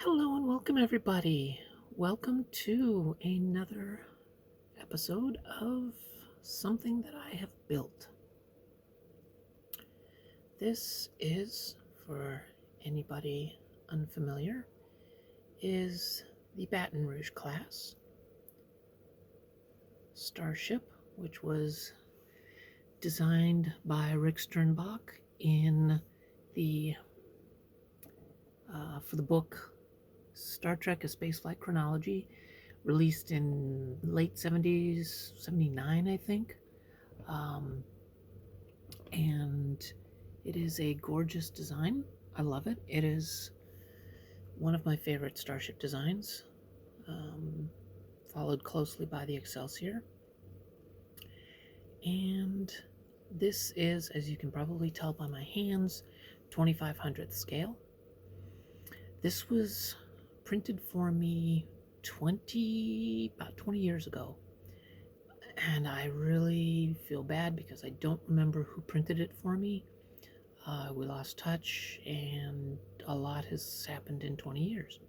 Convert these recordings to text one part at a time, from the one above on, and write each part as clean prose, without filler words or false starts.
Hello and welcome, everybody. Welcome to another episode of something that I have built. This is, for anybody unfamiliar, is the Baton Rouge-class starship, which was designed by Rick Sternbach in the for the book Star Trek: A Spaceflight Chronology, released in late 70s, 79, I think. And it is a gorgeous design. I love it. It is one of my favorite starship designs, followed closely by the Excelsior. And this is, as you can probably tell by my hands, 2500th scale. This was printed for me about 20 years ago. And I really feel bad because I don't remember who printed it for me. We lost touch, and a lot has happened in 20 years.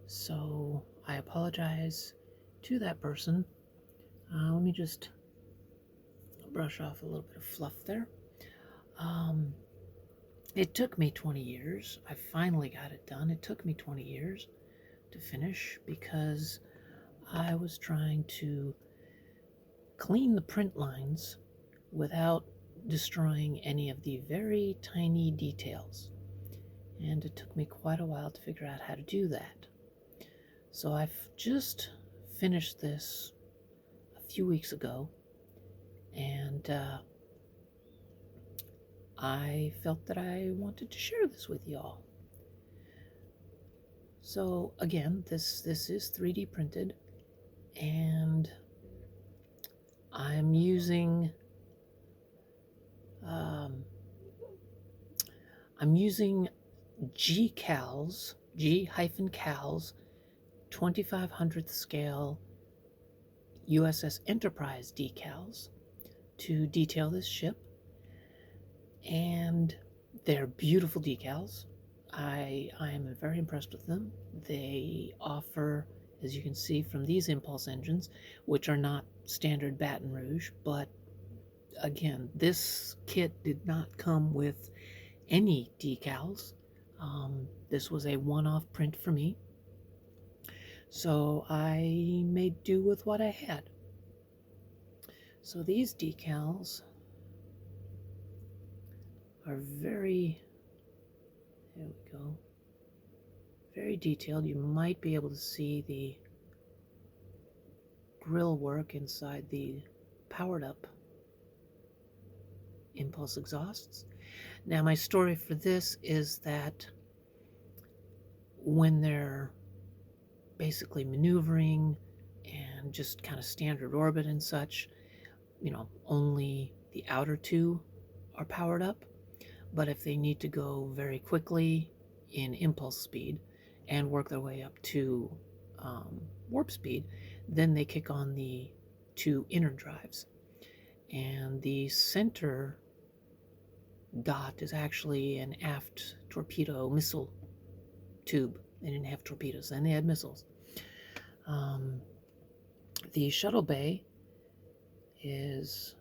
So I apologize to that person. Let me just brush off a little bit of fluff there. It took me 20 years. I finally got it done. It took me 20 years to finish because I was trying to clean the print lines without destroying any of the very tiny details. And it took me quite a while to figure out how to do that. So I've just finished this a few weeks ago, and I felt that I wanted to share this with y'all. So again, this is 3D printed, and I'm using G-Cals, G-Cals, 2500th scale USS Enterprise decals to detail this ship. And they're beautiful decals. I am very impressed with them. They offer, as you can see from these impulse engines, which are not standard Baton Rouge, but again, this kit did not come with any decals. This was a one-off print for me, so I made do with what I had. So these decals are there we go, very detailed. You might be able to see the grill work inside the powered up impulse exhausts. Now, my story for this is that when they're basically maneuvering and just kind of standard orbit and such, only the outer two are powered up. But if they need to go very quickly in impulse speed and work their way up to warp speed, then they kick on the two inner drives. And the center dot is actually an aft torpedo missile tube. They didn't have torpedoes, then they had missiles. The shuttle bay is,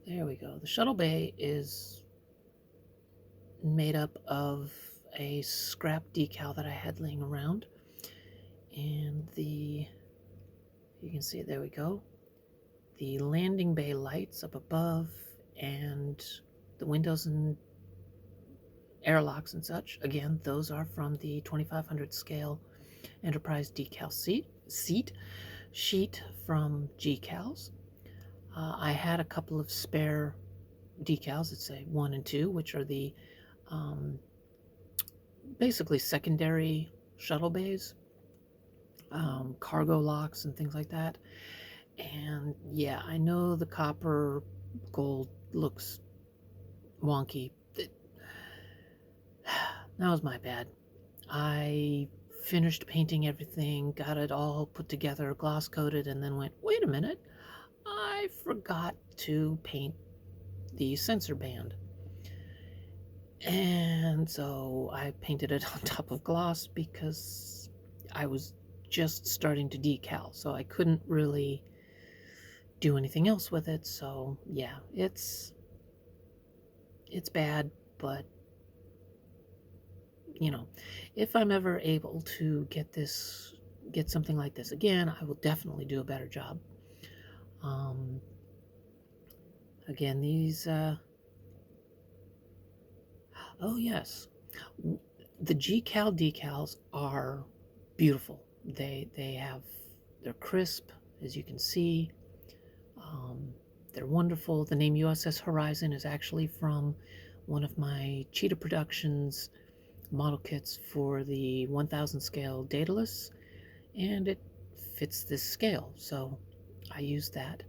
there we go. The shuttle bay is made up of a scrap decal that I had laying around. And you can see, there we go. The landing bay lights up above and the windows and airlocks and such, again, those are from the 2500 scale Enterprise decal sheet from G-Cals. I had a couple of spare decals, let's say 1 and 2, which are the basically secondary shuttle bays, cargo locks and things like that. And yeah, I know the copper gold looks wonky. That was my bad. I finished painting everything, got it all put together, gloss coated, and then went, wait a minute, I forgot to paint the sensor band. And so I painted it on top of gloss because I was just starting to decal, so I couldn't really do anything else with it. So yeah, it's bad, but you know, if I'm ever able to get something like this again, I will definitely do a better job. Um, Again, these, oh yes, the GCal decals are beautiful. They're crisp, as you can see. Um, they're wonderful. The name USS Horizon is actually from one of my Cheetah Productions model kits for the 1000 scale Daedalus, and it fits this scale, so I use that.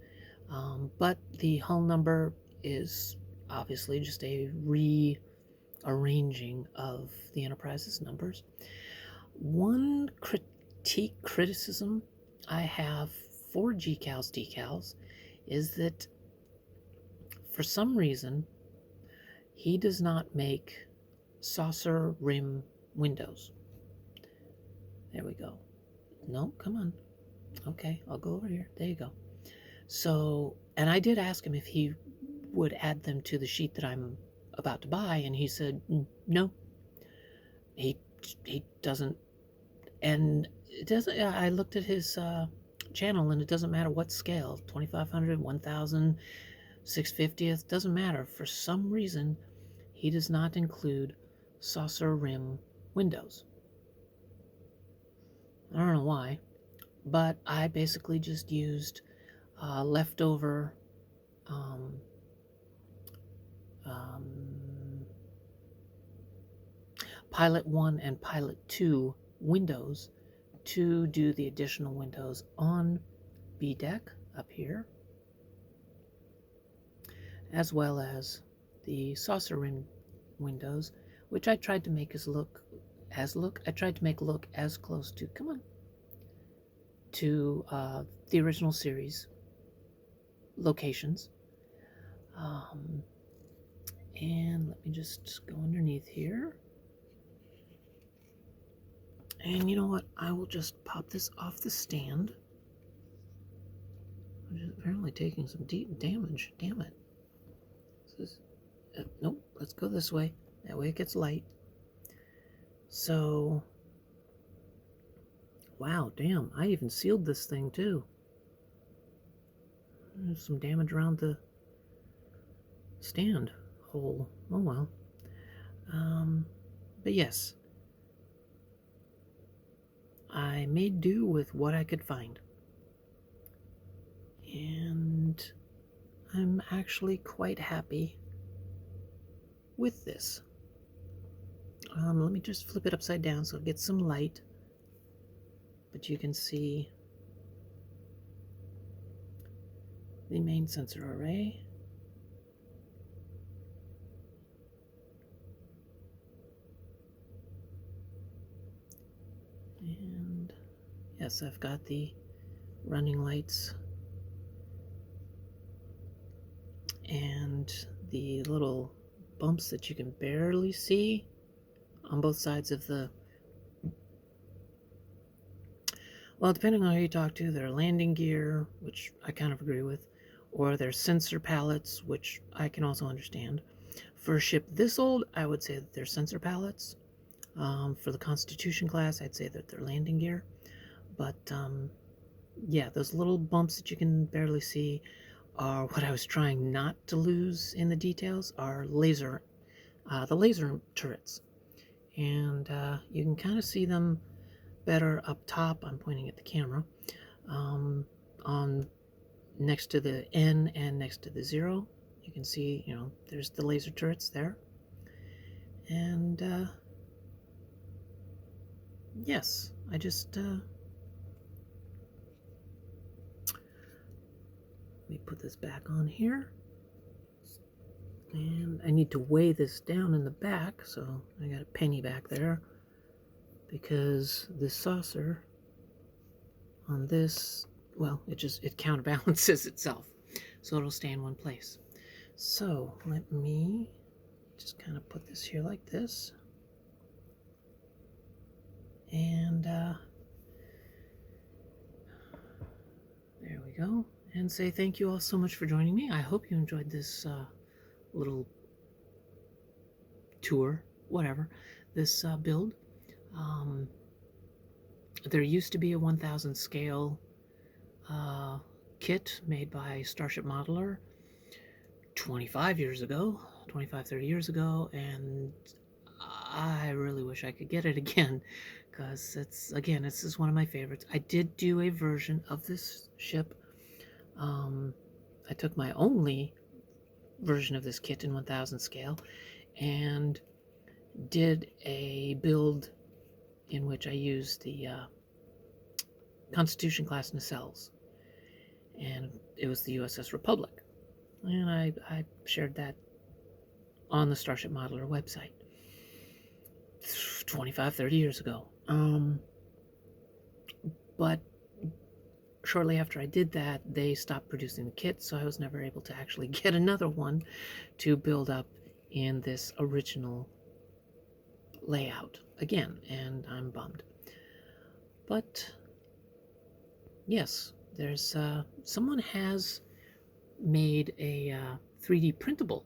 But the hull number is obviously just a rearranging of the Enterprise's numbers. One criticism I have for GCal's decals is that for some reason he does not make saucer rim windows. There we go. No, come on. Okay, I'll go over here. There you go. So, and I did ask him if he would add them to the sheet that I'm about to buy, and he said no. He doesn't, and it doesn't. I looked at his channel, and it doesn't matter what scale, 2500, 1000, 650th, doesn't matter. For some reason, he does not include saucer rim windows. I don't know why, but I basically just used leftover um, um, Pilot 1 and Pilot 2 windows to do the additional windows on B deck up here, as well as the saucer rim windows, which I tried to make I tried to make look as close to, come on, to the original series locations. And let me just go underneath here. And you know what? I will just pop this off the stand. Which is apparently taking some deep damage. Damn it. This is, nope, let's go this way. That way it gets light. So, wow, damn, I even sealed this thing too. There's some damage around the stand hole. Oh well. But yes, I made do with what I could find. And I'm actually quite happy with this. Let me just flip it upside down so it gets some light. But you can see the main sensor array. And yes, I've got the running lights and the little bumps that you can barely see on both sides of the, well, depending on who you talk to, their landing gear, which I kind of agree with, or their sensor pallets, which I can also understand. For a ship this old, I would say that they're sensor pallets. For the Constitution class, I'd say that they're landing gear. But yeah, those little bumps that you can barely see are what I was trying not to lose in the details, are the laser turrets. And you can kind of see them better up top. I'm pointing at the camera. On next to the N and next to the 0, you can see, there's the laser turrets there. And yes, I just let me put this back on here. And I need to weigh this down in the back, so I got a penny back there, because this saucer on this, well, it counterbalances itself, so it'll stay in one place. So let me just kind of put this here like this. And there we go. And say thank you all so much for joining me. I hope you enjoyed this little tour, whatever, this build. There used to be a 1000 scale kit made by Starship Modeler 25 years ago, 25, 30 years ago, and I really wish I could get it again, because it's this is one of my favorites. I did do a version of this ship. I took my only version of this kit in 1000 scale and did a build in which I used the Constitution class nacelles, and it was the USS Republic, and I shared that on the Starship Modeler website 25, 30 years ago. But shortly after I did that, they stopped producing the kit, so I was never able to actually get another one to build up in this original layout again, and I'm bummed. But yes, there's someone has made a 3D printable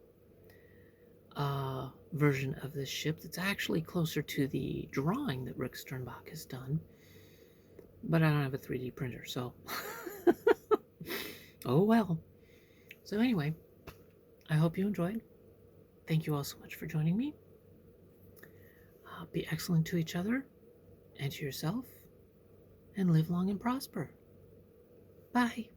version of this ship that's actually closer to the drawing that Rick Sternbach has done, but I don't have a 3D printer, so oh well. So anyway, I hope you enjoyed. Thank you all so much for joining me. Be excellent to each other and to yourself, and live long and prosper. Bye.